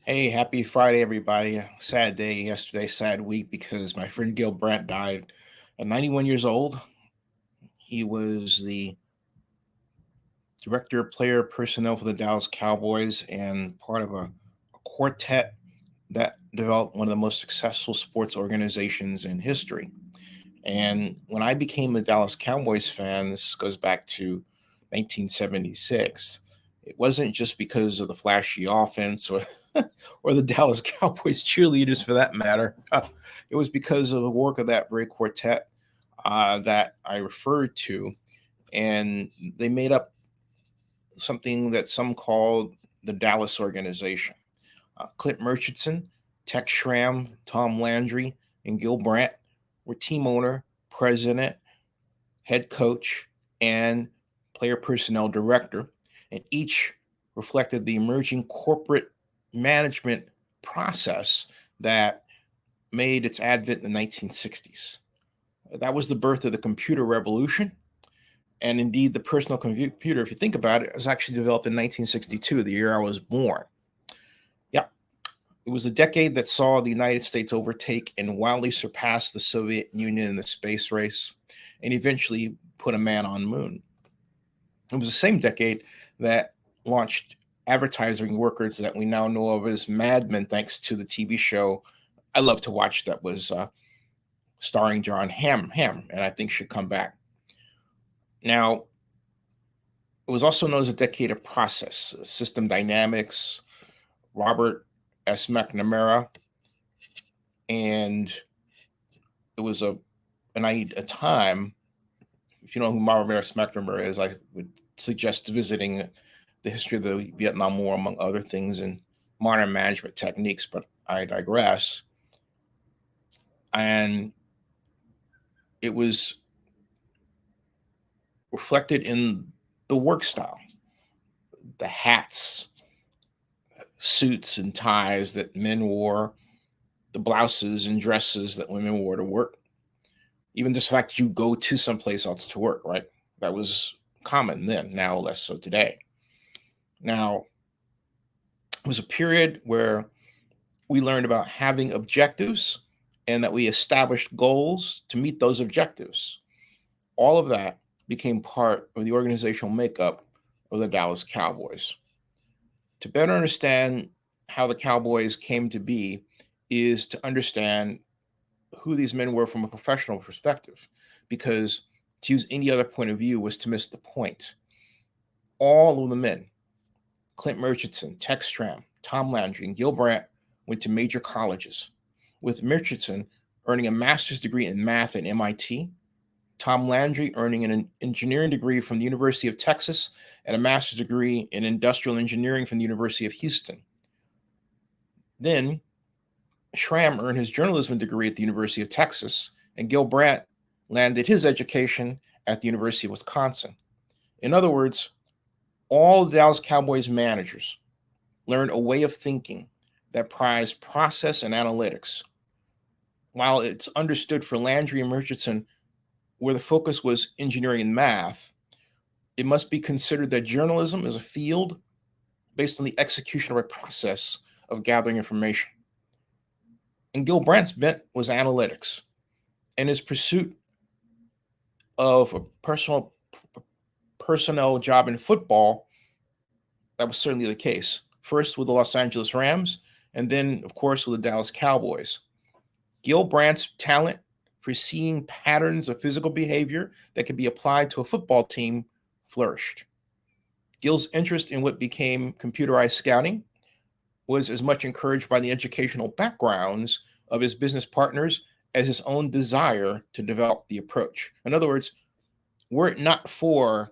Hey, happy Friday, everybody. Sad day yesterday, sad week because my friend Gil Brandt died at 91 years old. He was the director of player personnel for the Dallas Cowboys and part of a quartet that developed one of the most successful sports organizations in history. And when I became a Dallas Cowboys fan, this goes back to 1976. It wasn't just because of the flashy offense or or the Dallas Cowboys cheerleaders for that matter. It was because of the work of that very quartet that I referred to. And they made up something that some called the Dallas organization. Clint Murchinson, Tex Schramm, Tom Landry, and Gil Brandt were team owner, president, head coach, and player personnel director, and each reflected the emerging corporate management process that made its advent in the 1960s. That was the birth of the computer revolution. And indeed, the personal computer, if you think about it, was actually developed in 1962, the year I was born. Yeah, it was a decade that saw the United States overtake and wildly surpass the Soviet Union in the space race and eventually put a man on moon. It was the same decade that launched advertising workers that we now know of as Mad Men, thanks to the TV show I love to watch that was starring John Hamm, and I think should come back. Now, it was also known as a decade of process, system dynamics, Robert S. McNamara, and it was a time. If you know who Robert S. McNamara is, I would suggest visiting the history of the Vietnam War, among other things, and modern management techniques. But I digress. And it was reflected in the work style, the hats, suits, and ties that men wore, the blouses and dresses that women wore to work. Even just the fact that you go to someplace else to work, right? That was common then, now less so today. Now, it was a period where we learned about having objectives and that we established goals to meet those objectives. All of that became part of the organizational makeup of the Dallas Cowboys. To better understand how the Cowboys came to be is to understand who these men were from a professional perspective, because to use any other point of view was to miss the point. All of the men, Clint Murchinson, Tex Schramm, Tom Landry, and Gil Brandt, went to major colleges, with Murchison earning a master's degree in math at MIT, Tom Landry earning an engineering degree from the University of Texas and a master's degree in industrial engineering from the University of Houston. Then Schramm earned his journalism degree at the University of Texas, and Gil Brandt landed his education at the University of Wisconsin. In other words, all the Dallas Cowboys managers learned a way of thinking that prized process and analytics. While it's understood for Landry and Murchison where the focus was engineering and math, it must be considered that journalism is a field based on the execution of a process of gathering information. And Gil Brandt's bent was analytics, and his pursuit of a personnel job in football, that was certainly the case. First with the Los Angeles Rams, and then, of course, with the Dallas Cowboys. Gil Brandt's talent for seeing patterns of physical behavior that could be applied to a football team flourished. Gil's interest in what became computerized scouting was as much encouraged by the educational backgrounds of his business partners as his own desire to develop the approach. In other words, were it not for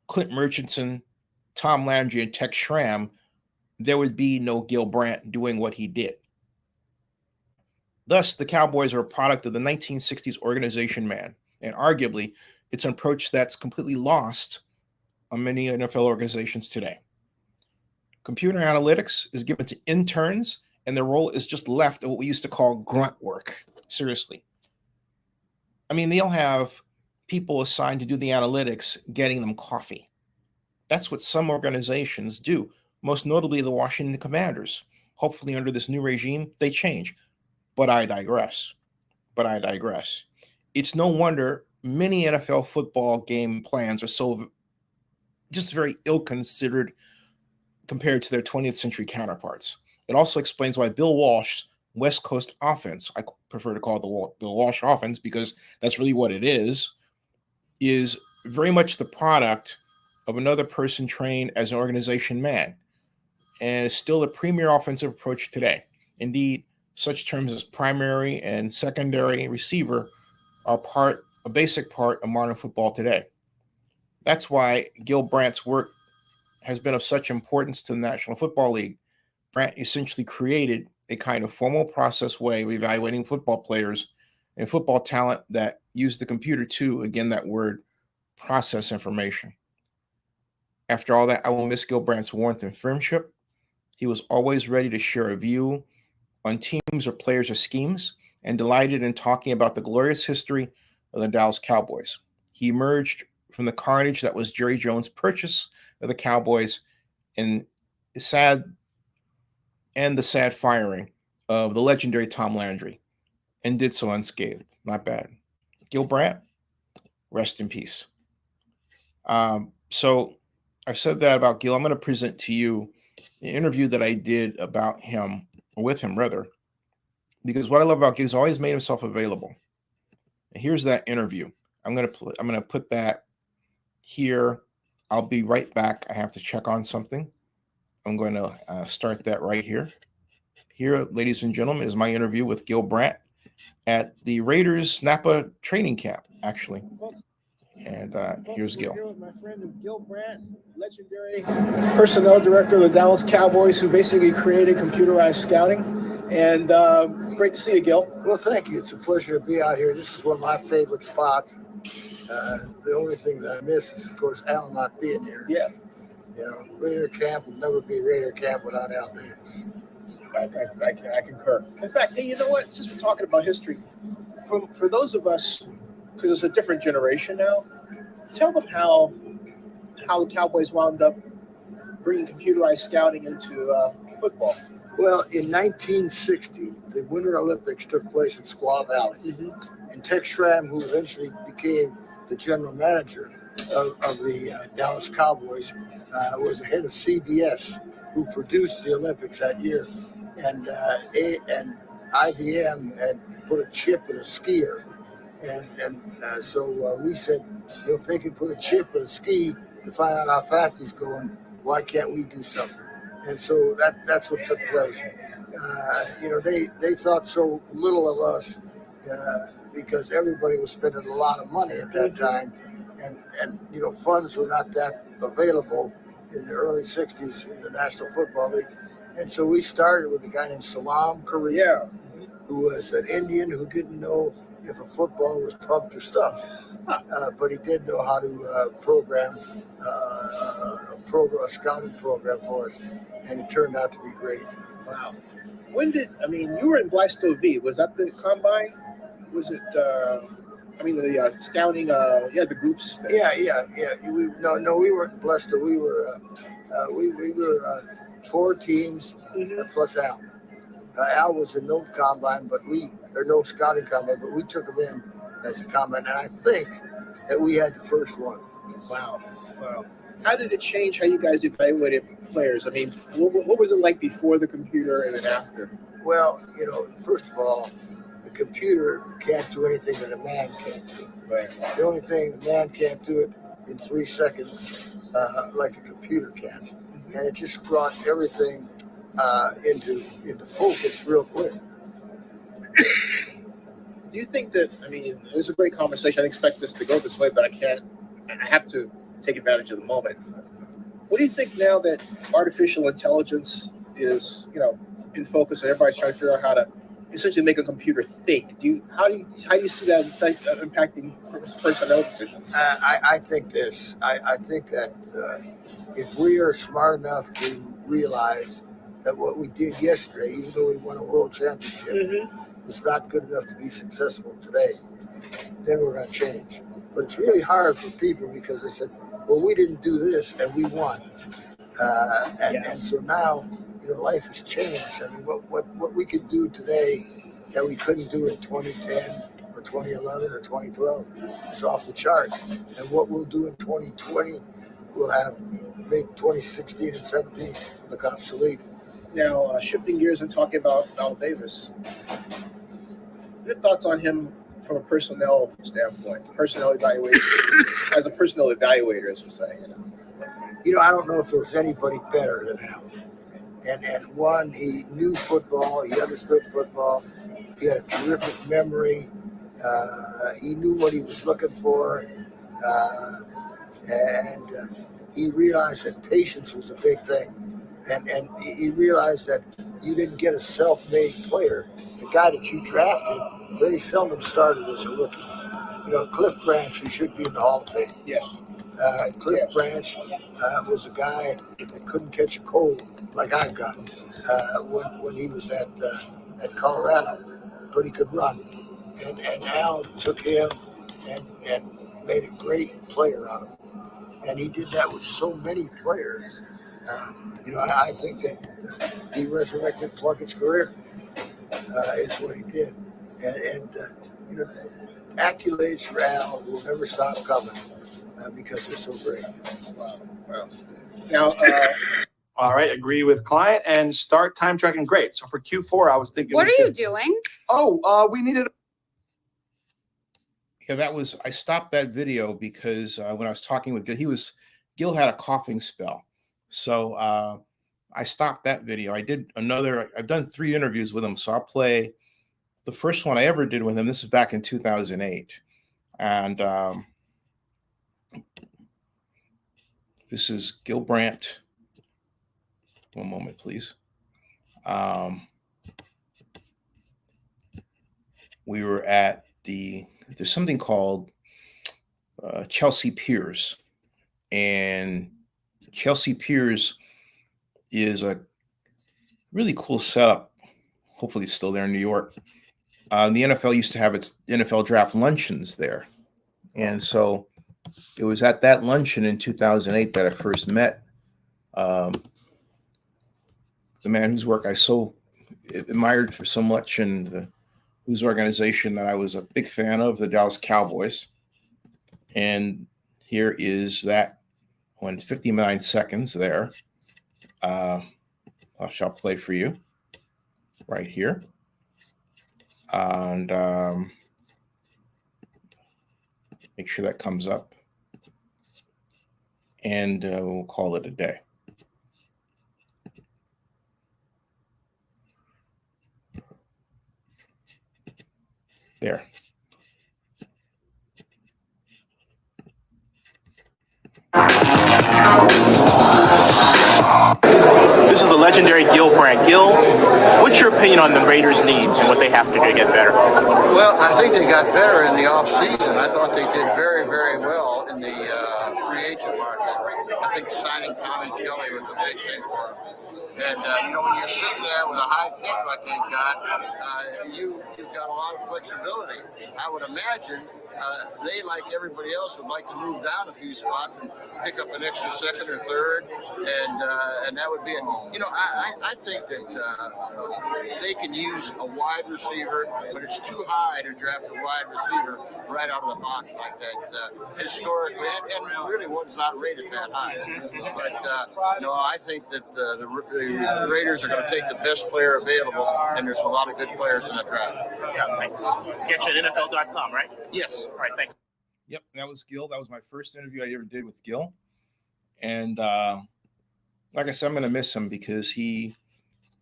Clint Murchinson, Tom Landry, and Tex Schramm, there would be no Gil Brandt doing what he did. Thus, the Cowboys are a product of the 1960s organization man, and arguably, it's an approach that's completely lost on many NFL organizations today. Computer analytics is given to interns, and their role is just left at what we used to call grunt work. Seriously. I mean, they'll have people assigned to do the analytics, getting them coffee. That's what some organizations do, most notably the Washington Commanders. hopefully under this new regime, they change. But I digress. It's no wonder many NFL football game plans are so just very ill-considered compared to their 20th century counterparts. It also explains why Bill Walsh's West Coast offense, I prefer to call it the Bill Walsh offense because that's really what it is very much the product of another person trained as an organization man, and is still the premier offensive approach today. Indeed, such terms as primary and secondary receiver are a basic part of modern football today. That's why Gil Brandt's work has been of such importance to the National Football League. Brandt essentially created a kind of formal process way of evaluating football players and football talent that used the computer to, again, that word, process information. After all that, I will miss Gil Brandt's warmth and friendship. He was always ready to share a view on teams or players or schemes, and delighted in talking about the glorious history of the Dallas Cowboys. He emerged from the carnage that was Jerry Jones' purchase of the Cowboys and the sad firing of the legendary Tom Landry, and did so unscathed. Not bad. Gil Brandt, rest in peace. So I've said that about Gil. I'm going to present to you the interview that I did about him, or with him rather, because what I love about Gil is always made himself available. And here's that interview. I'm going to put that here. I'll be right back. I have to check on something. I'm going to start that right here. Here, ladies and gentlemen, is my interview with Gil Brandt at the Raiders Napa training camp, actually. And here's Gil. Here with my friend Gil Brandt, legendary personnel director of the Dallas Cowboys, who basically created computerized scouting. And it's great to see you, Gil. Well, thank you. It's a pleasure to be out here. This is one of my favorite spots. The only thing that I miss is, of course, Al not being here. Yes. You know, Raider camp will never be Raider camp without Al Davis. I concur. In fact, hey, you know what? Since we're talking about history, for those of us, because it's a different generation now, tell them how the Cowboys wound up bringing computerized scouting into football. Well, in 1960, the Winter Olympics took place in Squaw Valley. Mm-hmm. And Tex Schramm, who eventually became the general manager of the Dallas Cowboys, was the head of CBS, who produced the Olympics that year. And IBM had put a chip in a skier. So we said, if they could put a chip in a ski to find out how fast he's going, why can't we do something? And so that's what took place. They thought so little of us because everybody was spending a lot of money at that time, and funds were not that available in the early 60s in the National Football League. And so we started with a guy named Salam Korea, who was an Indian who didn't know if a football was pumped or stuffed. But he did know how to program a scouting program for us, and it turned out to be great. Wow. You were in Blasto V. Was that the combine? Was it, the scouting, the groups? Yeah. We weren't in Blasto. We were 4 teams plus Al. Al was in no combine, no scouting combine, but we took him in as a combine, and I think that we had the first one. Wow. How did it change how you guys evaluated players? I mean, what was it like before the computer and then after? Well, first of all, the computer can't do anything that a man can't do. Right. The only thing, the man can't do it in 3 seconds like a computer can. And it just brought everything into focus real quick. Do you think that, it was a great conversation. I didn't expect this to go this way, but I have to take advantage of the moment. What do you think now that artificial intelligence is, in focus and everybody's trying to figure out how to essentially make a computer think? How do you see that impacting personnel decisions? I think this. I think that if we are smart enough to realize that what we did yesterday, even though we won a world championship, was not good enough to be successful today, then we're going to change. But it's really hard for people because they said, well, we didn't do this and we won. And so now life has changed. I mean, what we can do today that we couldn't do in 2010 or 2011 or 2012 is off the charts. And what we'll do in 2020 will have made 2016 and 17 look obsolete. Now, shifting gears and talking about Al Davis, your thoughts on him from a personnel standpoint, personnel evaluation, as a personnel evaluator, as we say. I don't know if there was anybody better than Al. And one, he knew football, he understood football, he had a terrific memory, he knew what he was looking for, and he realized that patience was a big thing. And he realized that you didn't get a self-made player. The guy that you drafted very seldom started as a rookie. Cliff Branch, who should be in the Hall of Fame. Yes. Cliff Branch was a guy that couldn't catch a cold like I've got when he was at Colorado, but he could run. And Al took him and made a great player out of him. And he did that with so many players. I think that he resurrected Plunkett's career. Is what he did. And accolades for Al will never stop coming because they're so great. Wow. Now, all right, agree with client and start time tracking. Great. So for Q4, I was thinking. What are you doing? Oh, we needed. Yeah, I stopped that video because when I was talking with Gil, Gil had a coughing spell. So I stopped that video. I've done 3 interviews with him. So I'll play the first one I ever did with him. This is back in 2008. And this is Gil Brandt. One moment, please. We were at there's something called Chelsea Piers. And Chelsea Piers is a really cool setup. Hopefully it's still there in New York. The NFL used to have its NFL draft luncheons there. And so it was at that luncheon in 2008 that I first met the man whose work I so admired for so much and whose organization that I was a big fan of, the Dallas Cowboys. And here is that 59 seconds there. I shall play for you right here. And make sure that comes up. And we'll call it a day. There. This is the legendary Gil Brandt. Gil, what's your opinion on the Raiders' needs and what they have to do to get better? Well, I think they got better in the offseason. I thought they did very, very well in the free agent market. I think signing Tommy Kelly was a big thing for them. And, when you're sitting there with a high pick like they've got, you've got a lot of flexibility. I would imagine they, like everybody else, would like to move down a few spots and pick up an extra second or third, and that would be it. I think that they can use a wide receiver, but it's too high to draft a wide receiver right out of the box like that historically, and really one's not rated that high. But I think that the Raiders are going to take the best player available, and there's a lot of good players in that draft. Yeah, thanks. Catch you at NFL.com, right? Yes. All right, thanks. Yep, that was Gil. That was my first interview I ever did with Gil. And like I said, I'm going to miss him because he,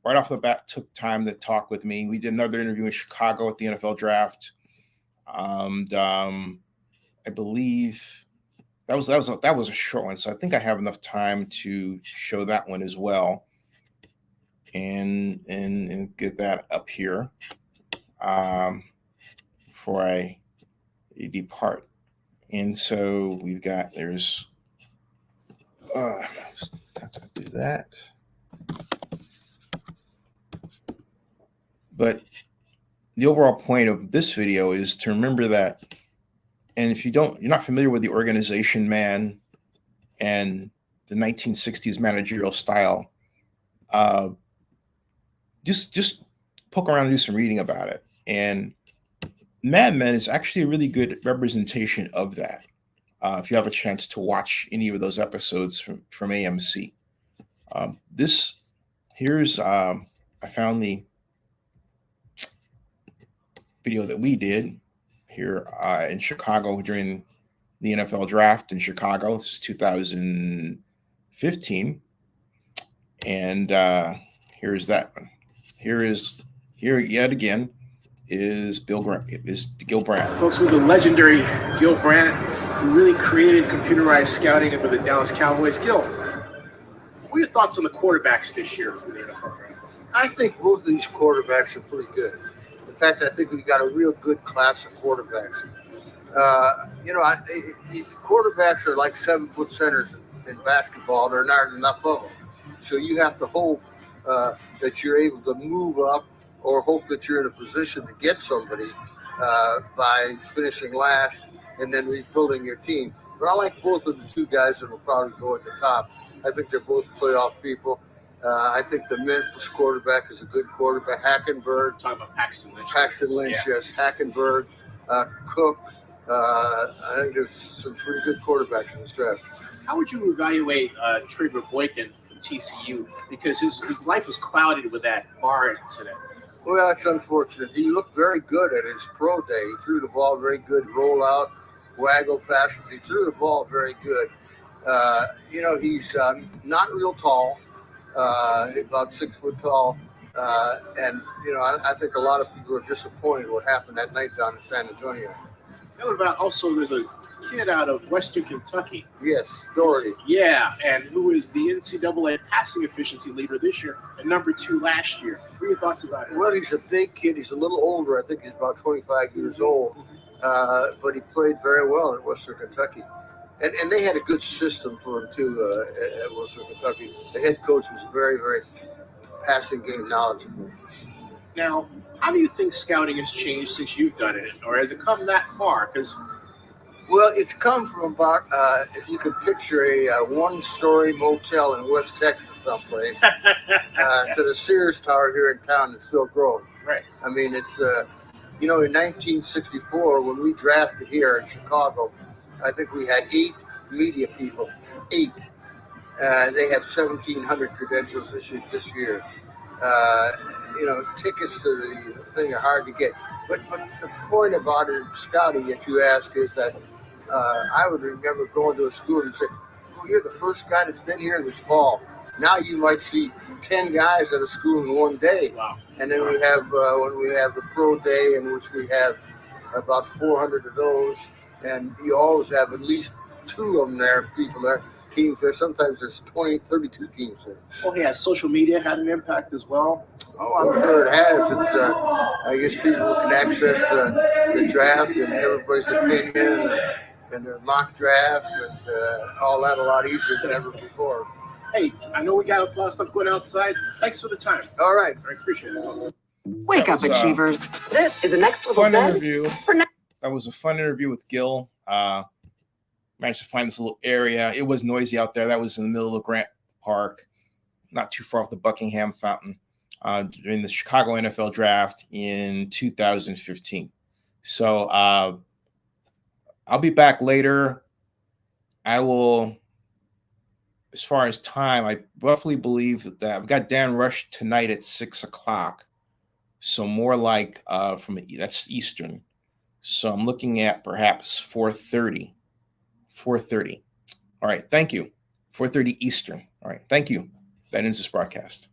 right off the bat, took time to talk with me. We did another interview in Chicago at the NFL draft. And I believe that was a short one. So I think I have enough time to show that one as well. And get that up here before I depart. And so we've got, there's, have to do that. But the overall point of this video is to remember that, and if you're not familiar with the organization man and the 1960s managerial style, just poke around and do some reading about it. And Mad Men is actually a really good representation of that. If you have a chance to watch any of those episodes from AMC, I found the video that we did here in Chicago during the NFL draft in Chicago. This is 2015, and here's that one. Here yet again is Gil Brandt. Folks, with the legendary Gil Brandt, who really created computerized scouting with the Dallas Cowboys. Gil, what are your thoughts on the quarterbacks this year for the NFL? I think both of these quarterbacks are pretty good. In fact, I think we've got a real good class of quarterbacks. Quarterbacks are like 7-foot centers in basketball. There aren't enough of them. So you have to hope that you're able to move up or hope that you're in a position to get somebody by finishing last and then rebuilding your team. But I like both of the two guys that will probably go at the top. I think they're both playoff people. I think the Memphis quarterback is a good quarterback. Hackenberg. Talking about Paxton Lynch. Paxton Lynch, yeah. Yes. Hackenberg, Cook. I think there's some pretty good quarterbacks in this draft. How would you evaluate Trevor Boykin from TCU? Because his life was clouded with that bar incident. Well, that's unfortunate. He looked very good at his pro day. He threw the ball very good, rollout, waggle passes. He threw the ball very good. He's not real tall, about 6 foot tall. I think a lot of people are disappointed what happened that night down in San Antonio. What about also there's a kid out of Western Kentucky. Yes, Doherty. Yeah, and who is the NCAA passing efficiency leader this year and number 2 last year. What are your thoughts about it? Well, he's a big kid. He's a little older. I think he's about 25 years old. But he played very well at Western Kentucky. And they had a good system for him, too, at Western Kentucky. The head coach was very, very passing game knowledgeable. Now, how do you think scouting has changed since you've done it? Or has it come that far? Well, it's come from about, if you could picture a one-story motel in West Texas someplace, to the Sears Tower here in town that's still growing. Right. I mean, it's, in 1964, when we drafted here in Chicago, I think we had 8 media people, 8. They have 1,700 credentials this year. Tickets to the thing are hard to get. But the point about it, scouting that you ask, is that I would remember going to a school and say, "Oh, you're the first guy that's been here this fall." Now you might see 10 guys at a school in one day. Wow. And then we have when we have the pro day, in which we have about 400 of those, and you always have at least 2 of them there, people there, teams there. Sometimes there's 20, 32 teams there. Oh, yeah, social media had an impact as well. Oh, I'm sure it has. It's I guess people can access the draft and everybody's opinion and their mock drafts and all that a lot easier than ever before. Hey, I know we got a lot of stuff going outside. Thanks for the time. All right. I appreciate it. Wake up, Achievers. This is a next level Fun bed. interview. That was a fun interview with Gil. Managed to find this little area. It was noisy out there. That was in the middle of Grant Park, not too far off the Buckingham Fountain, during the Chicago NFL draft in 2015. So I'll be back later. I will, as far as time, I roughly believe that I've got Dan Rush tonight at 6:00. So more like that's Eastern. So I'm looking at perhaps 4:30. 4:30. All right. Thank you. 4:30 Eastern. All right. Thank you. That ends this broadcast.